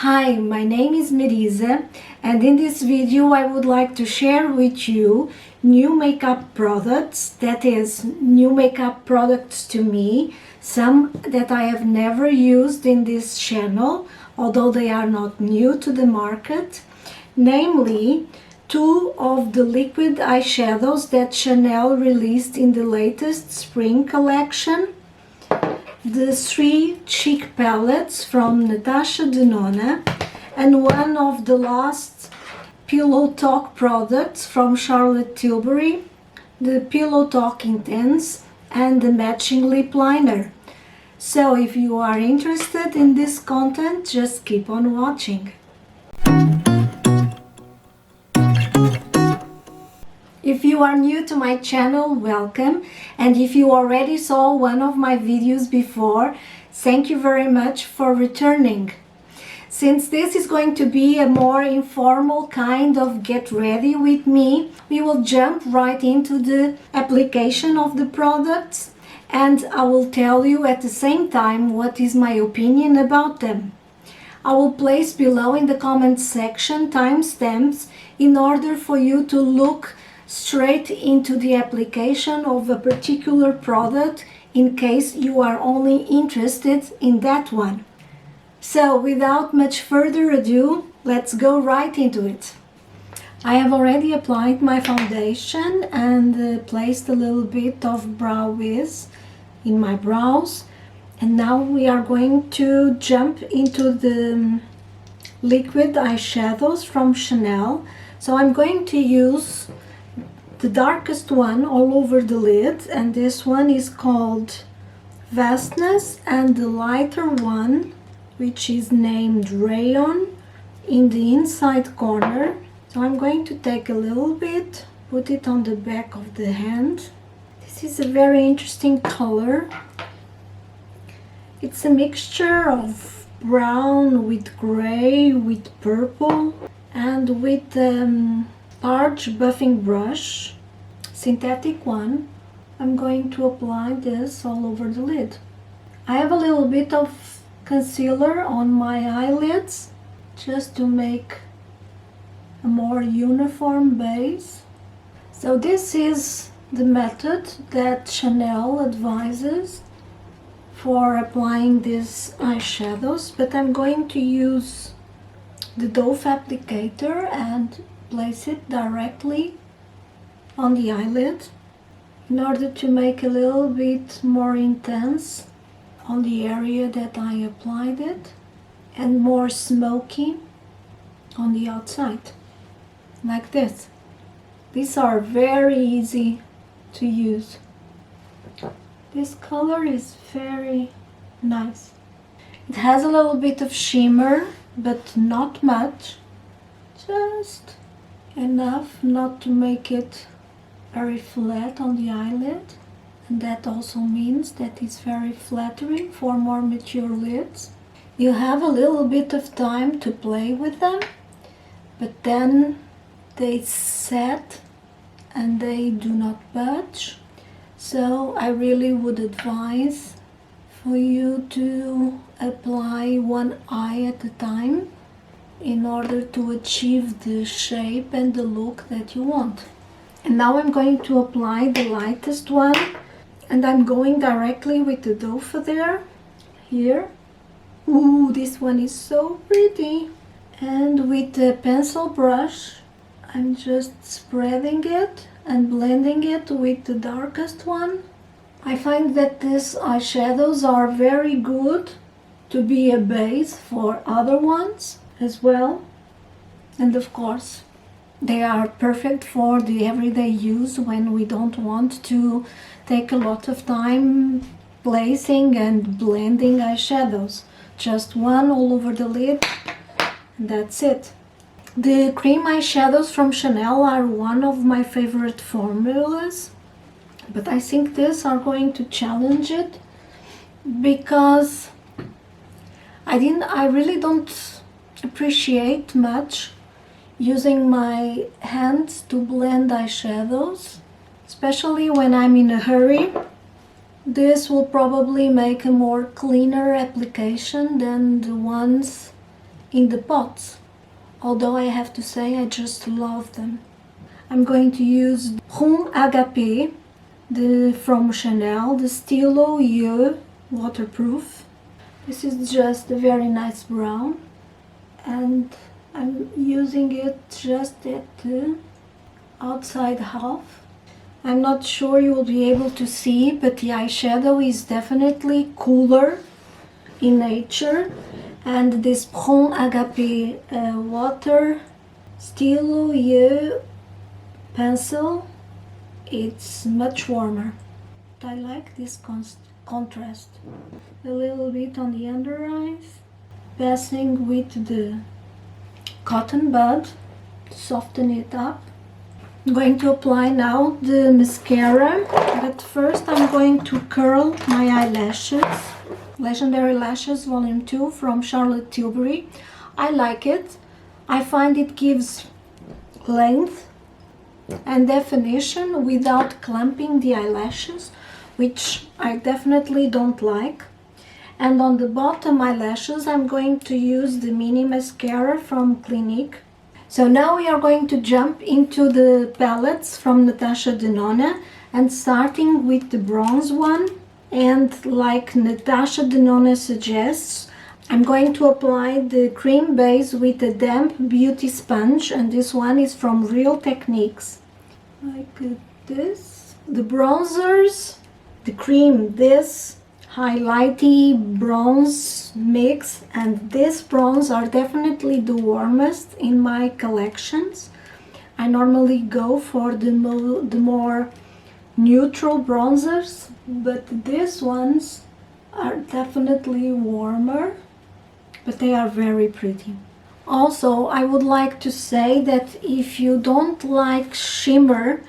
Hi, my name is Marisa, and in this video I would like to share with you new makeup products, that is, new makeup products to me, some that I have never used in this channel, although they are not new to the market, namely two of the liquid eyeshadows that Chanel released in the latest spring collection. The 3 cheek palettes from Natasha Denona and one of the last Pillow Talk products from Charlotte Tilbury, the Pillow Talk Intense and the matching lip liner. So if you are interested in this content, just keep on watching. If you are new to my channel, welcome, and if you already saw one of my videos before, thank you very much for returning. Since this is going to be a more informal kind of get ready with me, we will jump right into the application of the products, and I will tell you at the same time what is my opinion about them. I will place below in the comment section timestamps in order for you to look straight into the application of a particular product in case you are only interested in that one. So without much further ado, let's go right into it. I have already applied my foundation and placed a little bit of brow wiz in my brows, and now we are going to jump into the liquid eyeshadows from Chanel. So I'm going to use the darkest one all over the lid, and this one is called Vastness, and the lighter one, which is named Rayon, in the inside corner. So I'm going to take a little bit, put it on the back of the hand. This is a very interesting color. It's a mixture of brown with gray, with purple, and with large buffing brush, synthetic one. I'm going to apply this all over the lid. I have a little bit of concealer on my eyelids just to make a more uniform base. So this is the method that Chanel advises for applying these eyeshadows, but I'm going to use the doe applicator and place it directly on the eyelid in order to make a little bit more intense on the area that I applied it and more smoky on the outside, like this. These are very easy to use. This color is very nice. It has a little bit of shimmer, but not much, just enough not to make it very flat on the eyelid, and that also means that it's very flattering for more mature lids. You have a little bit of time to play with them, but then they set and they do not budge. So I really would advise for you to apply one eye at a time in order to achieve the shape and the look that you want. And now I'm going to apply the lightest one, and I'm going directly with the doe there, here. Ooh, this one is so pretty. And with the pencil brush, I'm just spreading it and blending it with the darkest one. I find that these eyeshadows are very good to be a base for other ones as well, and of course they are perfect for the everyday use when we don't want to take a lot of time placing and blending eyeshadows. Just one all over the lid, and that's it. The cream eyeshadows from Chanel are one of my favorite formulas, but I think these are going to challenge it because I really don't appreciate much using my hands to blend eyeshadows, especially when I'm in a hurry. This will probably make a more cleaner application than the ones in the pots. Although I have to say I just love them. I'm going to use Brun Agapé from Chanel, the Stylo Yeux waterproof. This is just a very nice brown, and I'm using it just at the outside half. I'm not sure you will be able to see, but the eyeshadow is definitely cooler in nature, and this Brun Agapé water Stylo Yeux pencil, it's much warmer. I like this contrast. A little bit on the under eyes, passing with the cotton bud to soften it up. I'm going to apply now the mascara, but first I'm going to curl my eyelashes. Legendary Lashes Volume 2 from Charlotte Tilbury. I like it. I find it gives length and definition without clumping the eyelashes, which I definitely don't like. And on the bottom eyelashes I'm going to use the mini mascara from Clinique. So now we are going to jump into the palettes from Natasha Denona, and starting with the bronze one. And like Natasha Denona suggests, I'm going to apply the cream base with a damp beauty sponge, and this one is from Real Techniques. Like this. The bronzers, the cream, this highlighty bronze mix and this bronze are definitely the warmest in my collections. I normally go for the more neutral bronzers, but these ones are definitely warmer, but they are very pretty. Also, I would like to say that if you don't like shimmer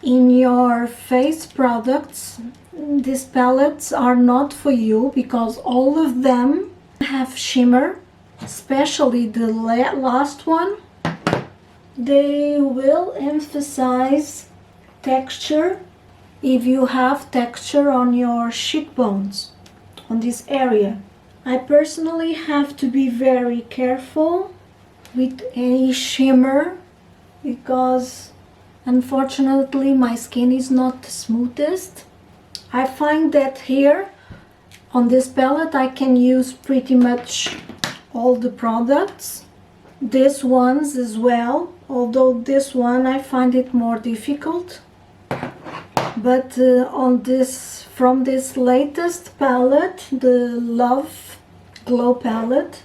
in your face products, these palettes are not for you, because all of them have shimmer, especially the last one. They will emphasize texture if you have texture on your cheekbones, on this area. I personally have to be very careful with any shimmer, because unfortunately my skin is not the smoothest. I find that here on this palette I can use pretty much all the products. These ones as well, although this one I find it more difficult. But from this latest palette, the Love Glow palette,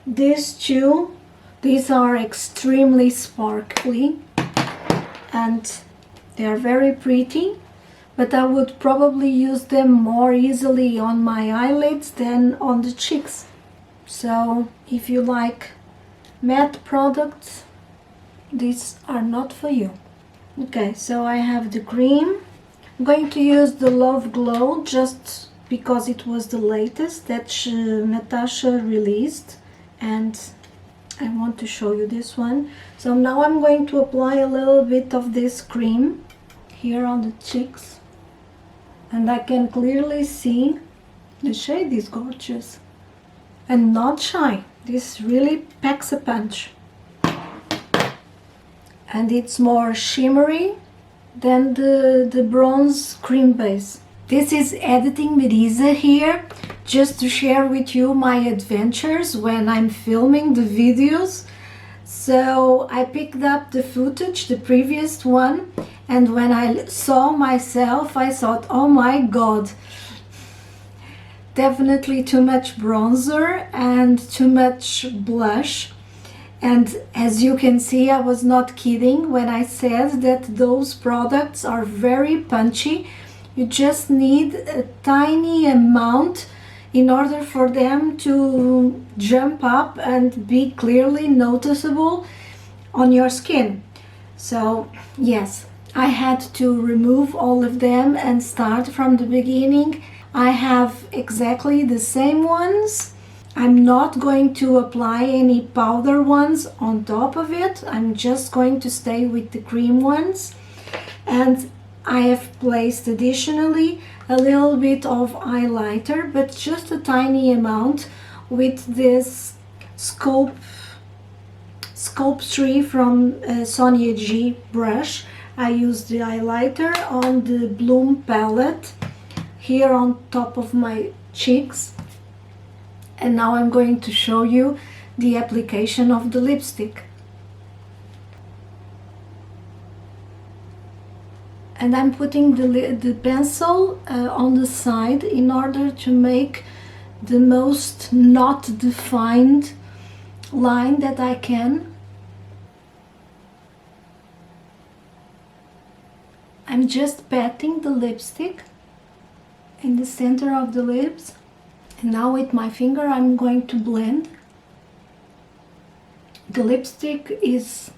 these are extremely sparkly and they are very pretty, but I would probably use them more easily on my eyelids than on the cheeks. So if you like matte products, these are not for you. Okay, so I have the cream. I'm going to use the Love Glow just because it was the latest that Natasha released, and I want to show you this one. So now I'm going to apply a little bit of this cream here on the cheeks, and I can clearly see the shade is gorgeous and not shy. This really packs a punch, and it's more shimmery than the bronze cream base. This is Editing Marisa here, just to share with you my adventures when I'm filming the videos. So I picked up the footage, the previous one, and when I saw myself I thought, oh my god, definitely too much bronzer and too much blush. And as you can see, I was not kidding when I said that those products are very punchy. You just need a tiny amount in order for them to jump up and be clearly noticeable on your skin. So yes, I had to remove all of them and start from the beginning. I have exactly the same ones. I'm not going to apply any powder ones on top of it. I'm just going to stay with the cream ones. And I have placed additionally a little bit of highlighter, but just a tiny amount, with this Scope 3 from Sonia G brush. I used the highlighter on the Bloom palette here on top of my cheeks, and now I'm going to show you the application of the lipstick. And I'm putting the pencil on the side in order to make the most not defined line that I can. I'm just patting the lipstick in the center of the lips, and now with my finger I'm going to blend. The lipstick is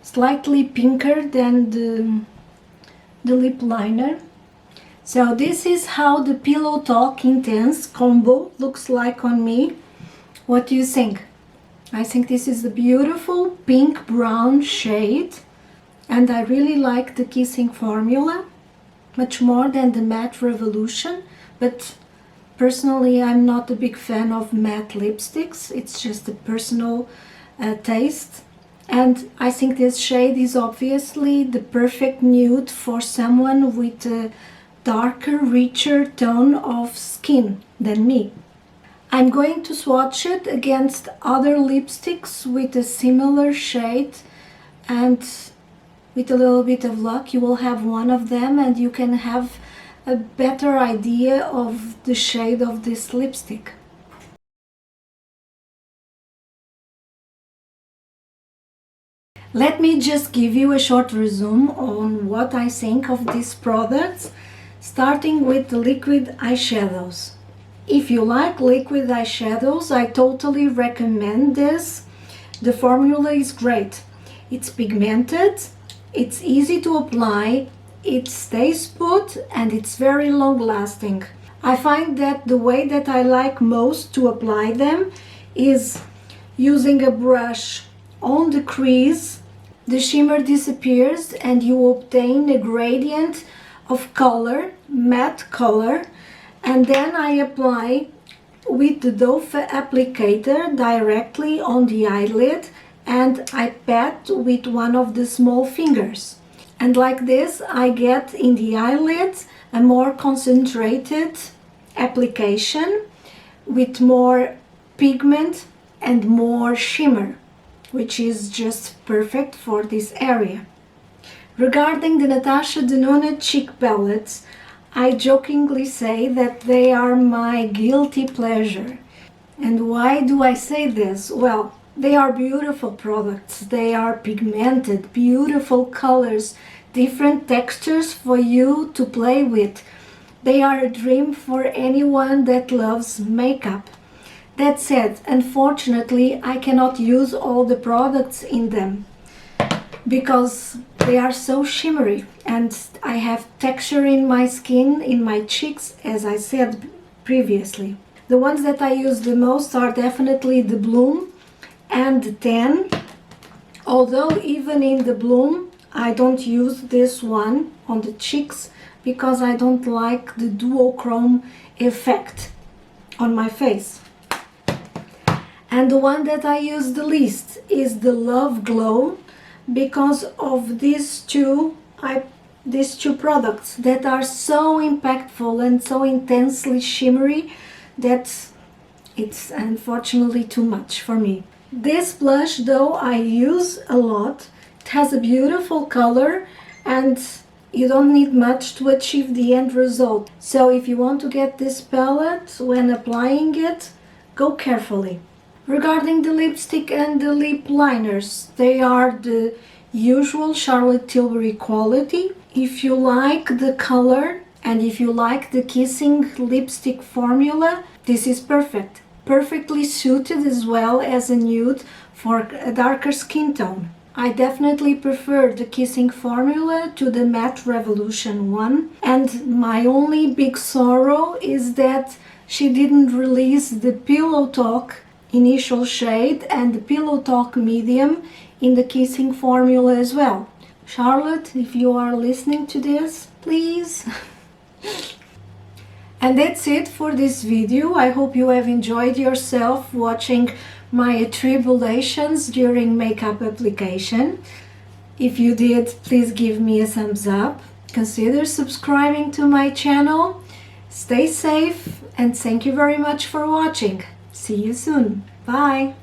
slightly pinker than the lip liner. So this is how the Pillow Talk Intense combo looks like on me. What do you think? I think this is a beautiful pink brown shade, and I really like the kissing formula much more than the Matte Revolution, but personally I'm not a big fan of matte lipsticks. It's just a personal taste, and I think this shade is obviously the perfect nude for someone with a darker, richer tone of skin than me. I'm going to swatch it against other lipsticks with a similar shade, and with a little bit of luck you will have one of them and you can have a better idea of the shade of this lipstick. Let me just give you a short resume on what I think of these products, starting with the liquid eyeshadows. If you like liquid eyeshadows, I totally recommend this. The formula is great. It's pigmented, it's easy to apply, it stays put, and it's very long lasting. I find that the way that I like most to apply them is using a brush on the crease. The shimmer disappears and you obtain a gradient of color, matte color, and then I apply with the doe applicator directly on the eyelid, and I pat with one of the small fingers. And like this I get in the eyelids a more concentrated application with more pigment and more shimmer, which is just perfect for this area. Regarding the Natasha Denona cheek palettes, I jokingly say that they are my guilty pleasure. And why do I say this? Well, they are beautiful products, they are pigmented, beautiful colors, different textures for you to play with. They are a dream for anyone that loves makeup. That said, unfortunately, I cannot use all the products in them because they are so shimmery and I have texture in my skin, in my cheeks, as I said previously. The ones that I use the most are definitely the Bloom and the Tan, although even in the Bloom I don't use this one on the cheeks because I don't like the duochrome effect on my face. And the one that I use the least is the Love Glow, because of these two products that are so impactful and so intensely shimmery that it's unfortunately too much for me. This blush though I use a lot. It has a beautiful color and you don't need much to achieve the end result. So if you want to get this palette when applying it, go carefully. Regarding the lipstick and the lip liners, they are the usual Charlotte Tilbury quality. If you like the color and if you like the kissing lipstick formula, this is perfect. Perfectly suited as well as a nude for a darker skin tone. I definitely prefer the kissing formula to the Matte Revolution one, and my only big sorrow is that she didn't release the Pillow Talk initial shade and the Pillow Talk medium in the kissing formula as well. Charlotte, if you are listening to this, please. And that's it for this video. I hope you have enjoyed yourself watching my tribulations during makeup application. If you did, please give me a thumbs up. Consider subscribing to my channel. Stay safe and thank you very much for watching. See you soon. Bye.